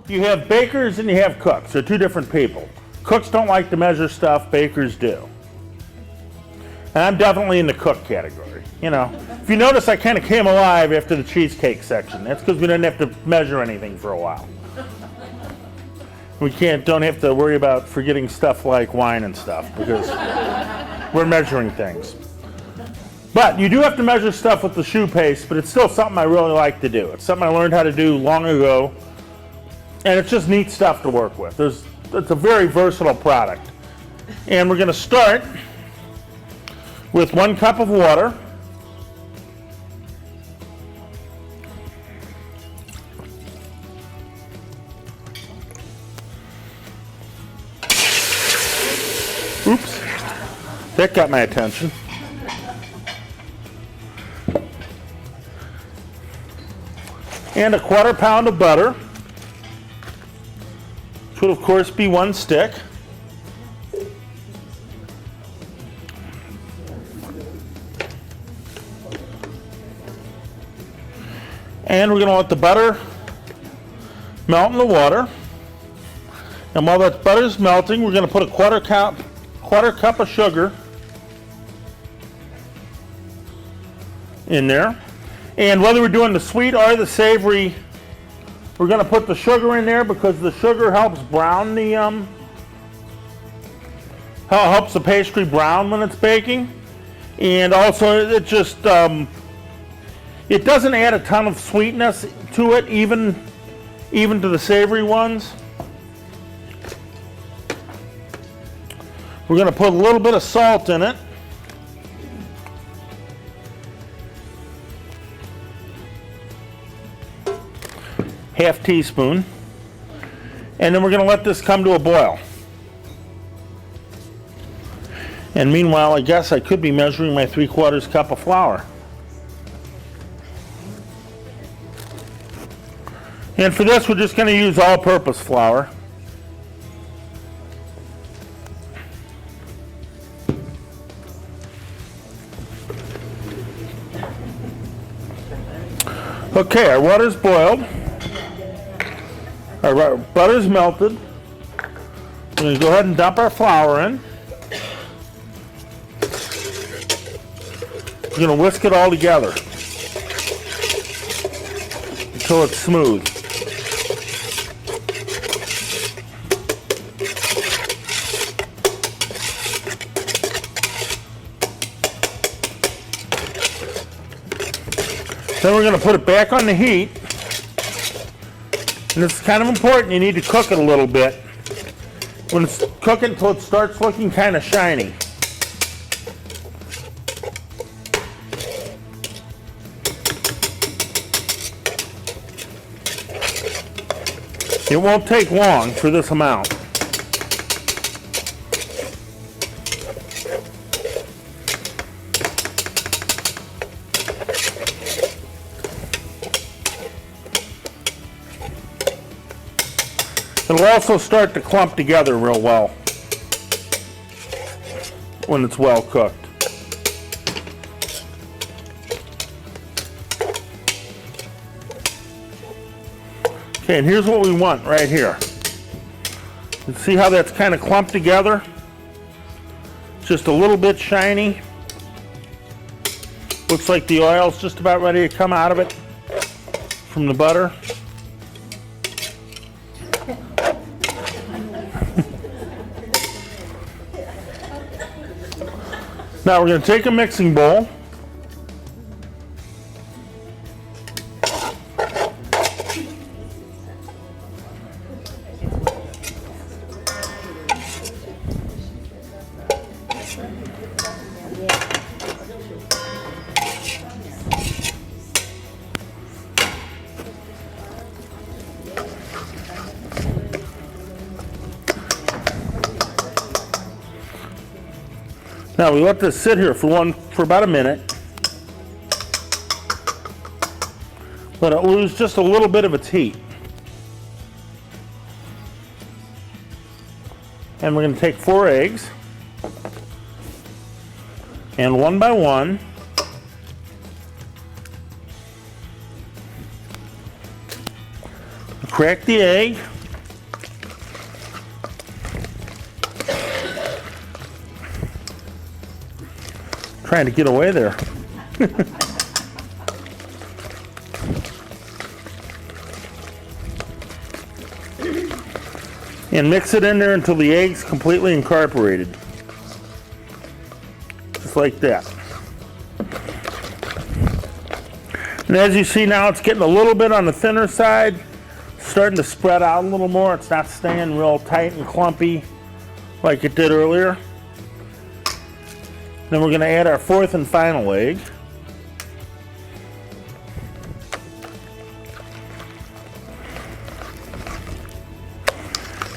You have bakers and you have cooks. They're two different people. Cooks don't like to measure stuff, bakers do. And I'm definitely in the cook category. You know, if you notice, I kind of came alive after the cheesecake section. That's because we didn't have to measure anything for a while. We don't have to worry about forgetting stuff like wine and stuff because we're measuring things. But you do have to measure stuff with the choux paste, but it's still something I really like to do. It's something I learned how to do long ago, and it's just neat stuff to work with. It's a very versatile product. And we're going to start with 1 cup of water. Oops, that got my attention. And a 1/4 pound of butter, which would of course be 1 stick. And we're going to let the butter melt in the water. And while that butter's melting, we're going to put a 1/4 cup of sugar in there. And whether we're doing the sweet or the savory, we're going to put the sugar in there because the sugar helps brown the helps the pastry brown when it's baking. And also it just it doesn't add a ton of sweetness to it, even to the savory ones. We're going to put a little bit of salt in it. Half teaspoon. And then we're going to let this come to a boil. And meanwhile, I guess I could be measuring my 3/4 cup of flour. And for this, we're just going to use all-purpose flour. Okay, our water's boiled. Our butter's melted. We're going to go ahead and dump our flour in. We're going to whisk it all together until it's smooth. Then we're going to put it back on the heat. And it's kind of important, you need to cook it a little bit. When it's cooking until it starts looking kind of shiny. It won't take long for this amount. It'll also start to clump together real well when it's well cooked. Okay, and here's what we want right here. You see how that's kind of clumped together? Just a little bit shiny. Looks like the oil's just about ready to come out of it from the butter. Now we're going to take a mixing bowl. Now we let this sit here for about a minute. Let it lose just a little bit of its heat. And we're going to take 4 eggs. And one by one, crack the egg. Trying to get away there. And mix it in there until the egg's completely incorporated. Just like that. And as you see now, it's getting a little bit on the thinner side, starting to spread out a little more. It's not staying real tight and clumpy like it did earlier. Then we're going to add our fourth and final egg.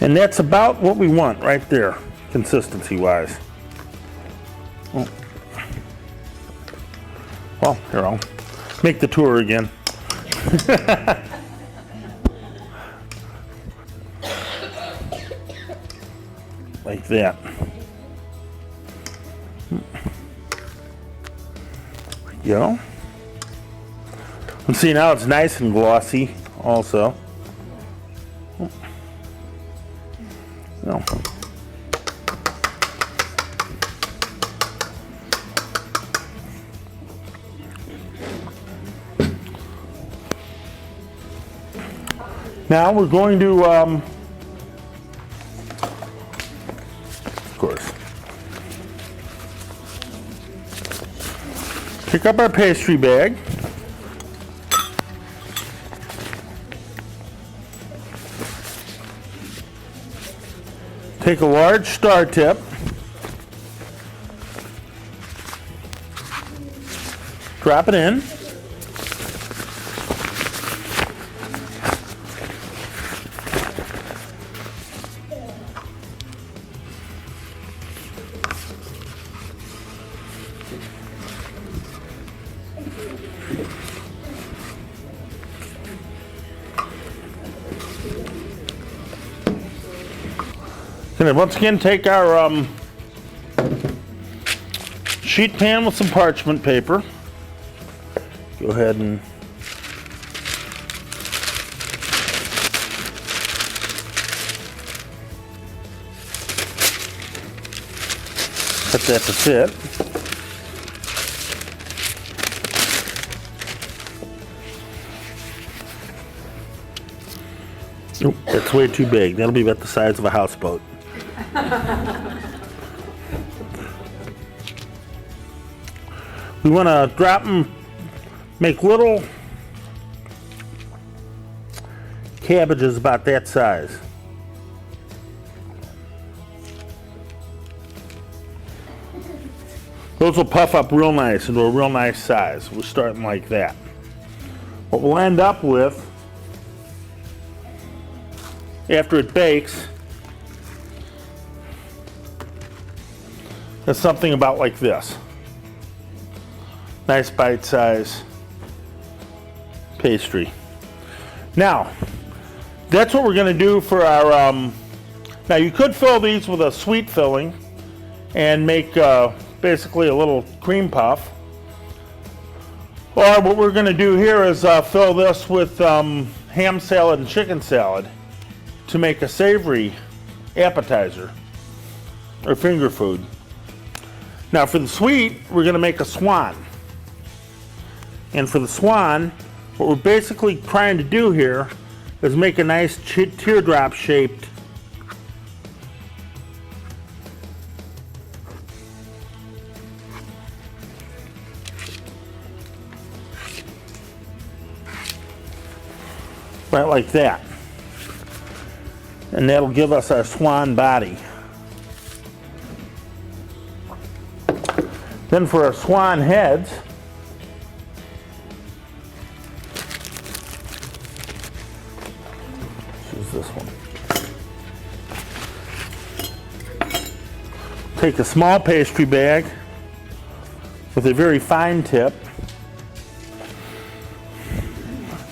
And that's about what we want right there, consistency-wise. Oh. Well, here, I'll make the tour again. Like that. There you go. And see, now it's nice and glossy also. No. Now we're going to, of course, pick up our pastry bag. Take a large star tip, drop it in, and then once again take our sheet pan with some parchment paper. Go ahead and cut that to fit. Oh, that's way too big. That'll be about the size of a houseboat. We want to drop them, make little cabbages about that size. Those will puff up real nice into a real nice size. We're starting like that. What we'll end up with after it bakes is something about like this. Nice bite-size pastry. Now, that's what we're going to do for our, now you could fill these with a sweet filling and make basically a little cream puff. Or what we're going to do here is fill this with ham salad and chicken salad to make a savory appetizer or finger food. Now for the sweet, we're going to make a swan. And for the swan, what we're basically trying to do here is make a nice teardrop shaped right like that. And that'll give us our swan body. Then for our swan heads, choose this one. Take a small pastry bag with a very fine tip.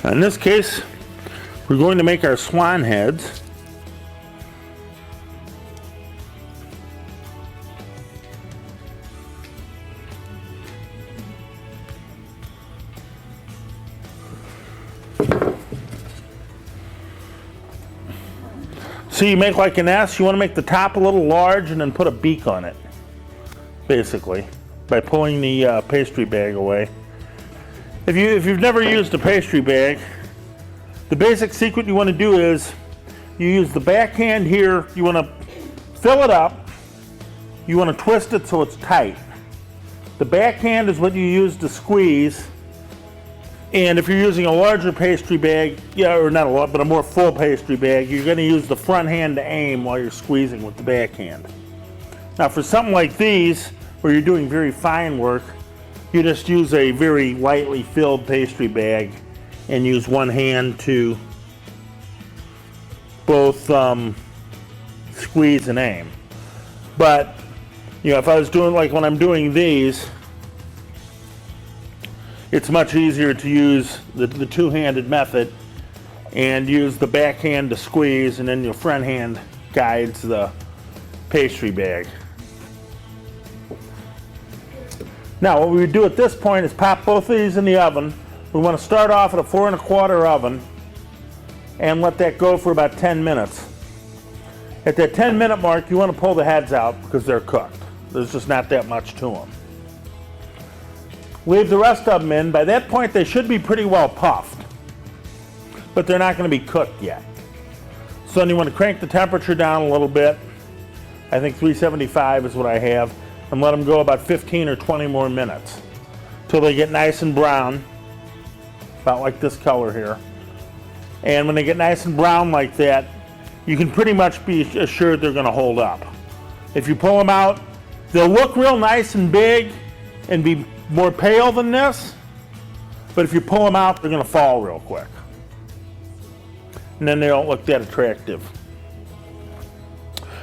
In this case, we're going to make our swan heads. So you make like an S, you want to make the top a little large and then put a beak on it, basically. by pulling the pastry bag away. If you've never used a pastry bag, the basic secret you want to do is you use the backhand here. You want to fill it up. You want to twist it so it's tight. The backhand is what you use to squeeze. And if you're using a larger pastry bag, or not a lot, but a more full pastry bag, you're going to use the front hand to aim while you're squeezing with the backhand. Now for something like these, where you're doing very fine work, you just use a very lightly filled pastry bag and use one hand to both squeeze and aim. But if I was doing like when I'm doing these, it's much easier to use the two-handed method and use the backhand to squeeze, and then your front hand guides the pastry bag. Now what we would do at this point is pop both of these in the oven. We want to start off at a 4 1/4 oven and let that go for about 10 minutes. At that 10-minute mark, you want to pull the heads out because they're cooked. There's just not that much to them. Leave the rest of them in. By that point, they should be pretty well puffed, but they're not going to be cooked yet. So then you want to crank the temperature down a little bit. I think 375 is what I have, and let them go about 15 or 20 more minutes till they get nice and brown, about like this color here. And when they get nice and brown like that, you can pretty much be assured they're going to hold up. If you pull them out, they'll look real nice and big and be more pale than this, but if you pull them out, they're going to fall real quick. And then they don't look that attractive.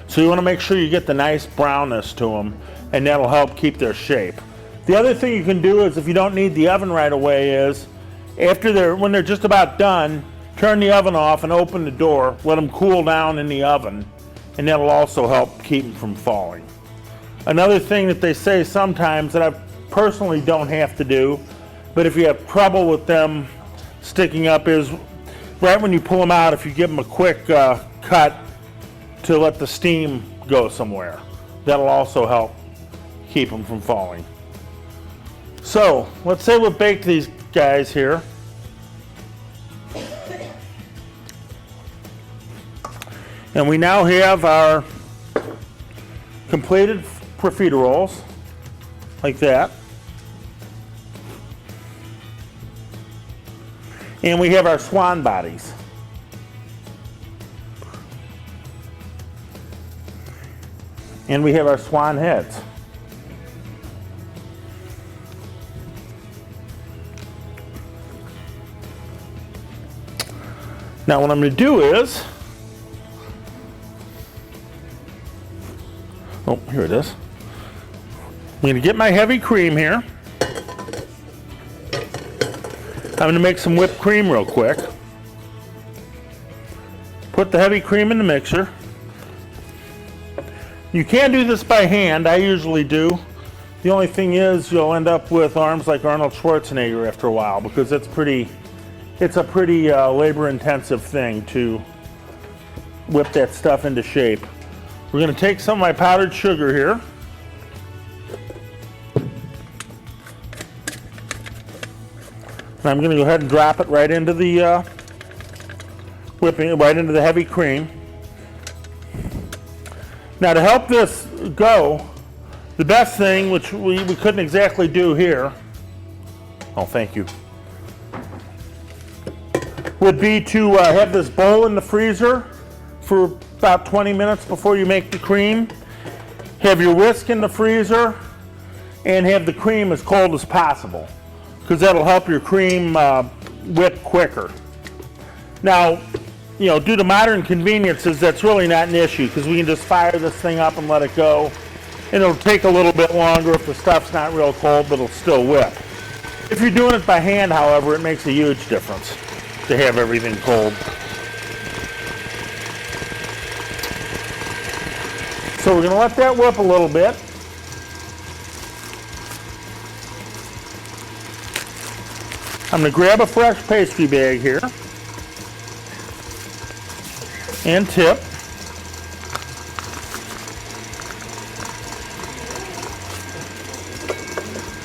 So you want to make sure you get the nice brownness to them, and that'll help keep their shape. The other thing you can do is, if you don't need the oven right away, is when they're just about done, turn the oven off and open the door, let them cool down in the oven, and that'll also help keep them from falling. Another thing that they say sometimes, that I personally don't have to do, but if you have trouble with them sticking up, is right when you pull them out, if you give them a quick cut to let the steam go somewhere, that'll also help keep them from falling. So let's say we've baked these guys here. And we now have our completed profiteroles, like that. And we have our swan bodies. And we have our swan heads. Now what I'm going to do is, here it is. I'm going to get my heavy cream here. I'm going to make some whipped cream real quick. Put the heavy cream in the mixer. You can do this by hand. I usually do. The only thing is, you'll end up with arms like Arnold Schwarzenegger after a while, because it's a pretty labor-intensive thing to whip that stuff into shape. We're going to take some of my powdered sugar here. And I'm going to go ahead and drop it right into the right into the heavy cream. Now to help this go, the best thing, which we couldn't exactly do here, thank you, would be to have this bowl in the freezer for about 20 minutes before you make the cream. Have your whisk in the freezer and have the cream as cold as possible, because that'll help your cream whip quicker. Now, due to modern conveniences, that's really not an issue, because we can just fire this thing up and let it go. And it'll take a little bit longer if the stuff's not real cold, but it'll still whip. If you're doing it by hand, however, it makes a huge difference to have everything cold. So we're going to let that whip a little bit. I'm going to grab a fresh pastry bag here and tip.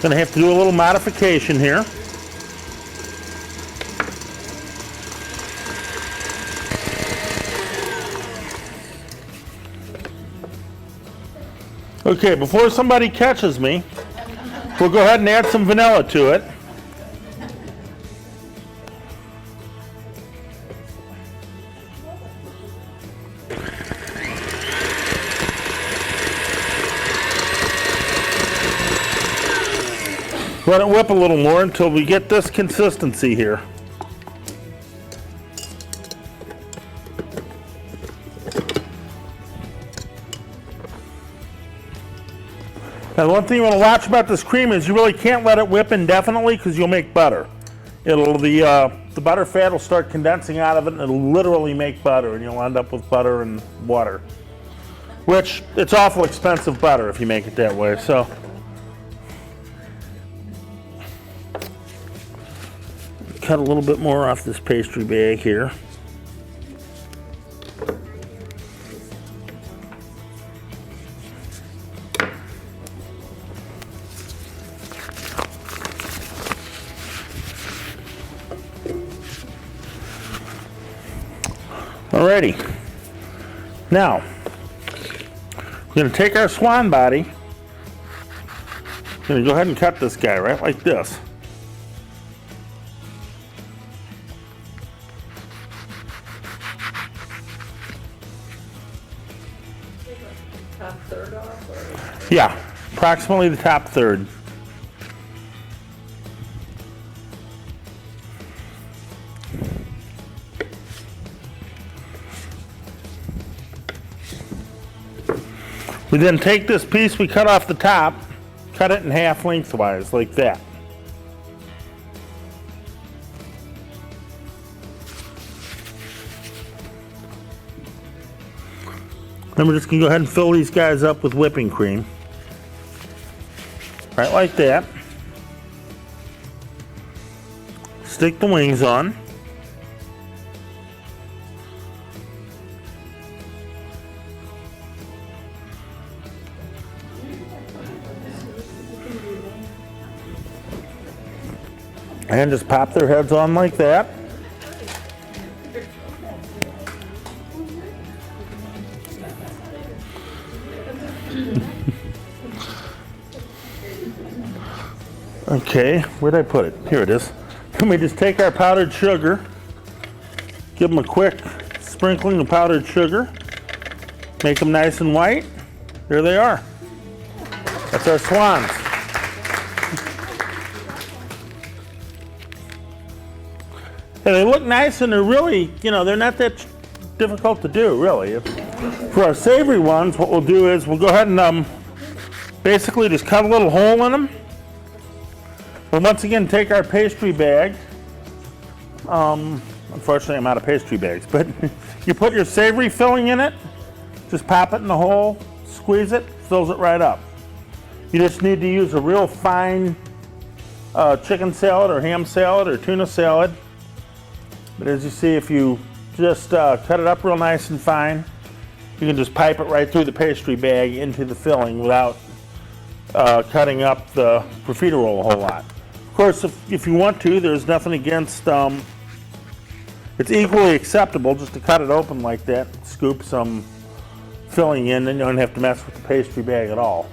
Gonna have to do a little modification here. Okay, before somebody catches me, we'll go ahead and add some vanilla to it. Let it whip a little more until we get this consistency here. Now, the one thing you want to watch about this cream is you really can't let it whip indefinitely because you'll make butter. The butter fat will start condensing out of it and it'll literally make butter, and you'll end up with butter and water. Which, it's awful expensive butter if you make it that way, so. Cut a little bit more off this pastry bag here. Alrighty. Now, we're going to take our swan body. We're going to go ahead and cut this guy right like this. Top third off? Or? Yeah, approximately the top third. We then take this piece we cut off the top, cut it in half lengthwise like that. Then we're just going to go ahead and fill these guys up with whipping cream. Right like that. Stick the wings on. And just pop their heads on like that. Okay, where'd I put it? Here it is. Then we just take our powdered sugar, give them a quick sprinkling of powdered sugar, make them nice and white. There they are. That's our swans. And they look nice, and they're really, they're not that difficult to do, really. For our savory ones, what we'll do is we'll go ahead and basically just cut a little hole in them. We'll once again take our pastry bag. Unfortunately, I'm out of pastry bags, but you put your savory filling in it, just pop it in the hole, squeeze it, fills it right up. You just need to use a real fine chicken salad or ham salad or tuna salad. But as you see, if you just cut it up real nice and fine, you can just pipe it right through the pastry bag into the filling without cutting up the profiterole a whole lot. Of course, if you want to, there's nothing against, it's equally acceptable just to cut it open like that, scoop some filling in, then you don't have to mess with the pastry bag at all.